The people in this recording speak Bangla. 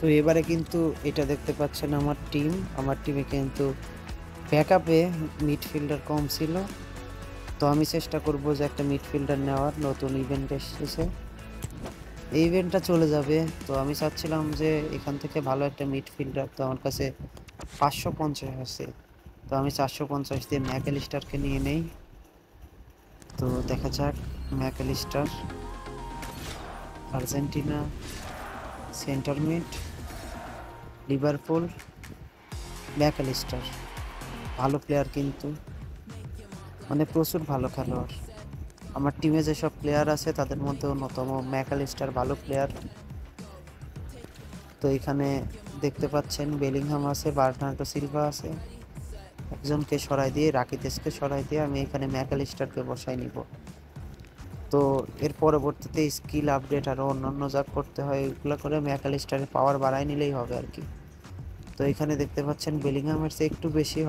তো এবারে কিন্তু এটা দেখতে পাচ্ছেন আমার টিমে কিন্তু ব্যাকআপে মিডফিল্ডার কম ছিল। তো আমি চেষ্টা করব যে একটা মিডফিল্ডার নেওয়ার, নতুন ইভেন্ট এসেছে, এই ইভেন্টটা চলে যাবে। তো আমি চাচ্ছিলাম যে এখান থেকে ভালো একটা মিডফিল্ডার, তো আমার কাছে 550 আছে। তো আমি 450 দিয়ে ম্যাকঅ্যালিস্টারকে নিয়ে নেই। তো দেখা যাক McAllister, Argentina, centre mid, Liverpool, McAllister ভালো প্লেয়ার কিন্তু, মানে প্রচুর ভালো খেলোয়াড়। আমার টিমে যেসব প্লেয়ার আছে তাদের মধ্যে অন্যতম ম্যাকঅ্যালিস্টার ভালো প্লেয়ার। তো এখানে দেখতে পাচ্ছেন বেলিংহাম আছে, বার্নার্ডো সিলভা আছে, একজনকে সরাই দিয়ে রাকিতিচকে সরাই দিয়ে আমি এখানে ম্যাকঅ্যালিস্টারকে বসাই নিব। তো এর পরবর্তীতে স্কিল আপডেট আরও অন্যান্য যা করতে হয় ওইগুলো করে ম্যাকঅ্যালিস্টারের পাওয়ার বাড়াই নিলেই হবে আর কি। তো এখানে দেখতে পাচ্ছেন বেলিংহামের চেয়ে একটু বেশি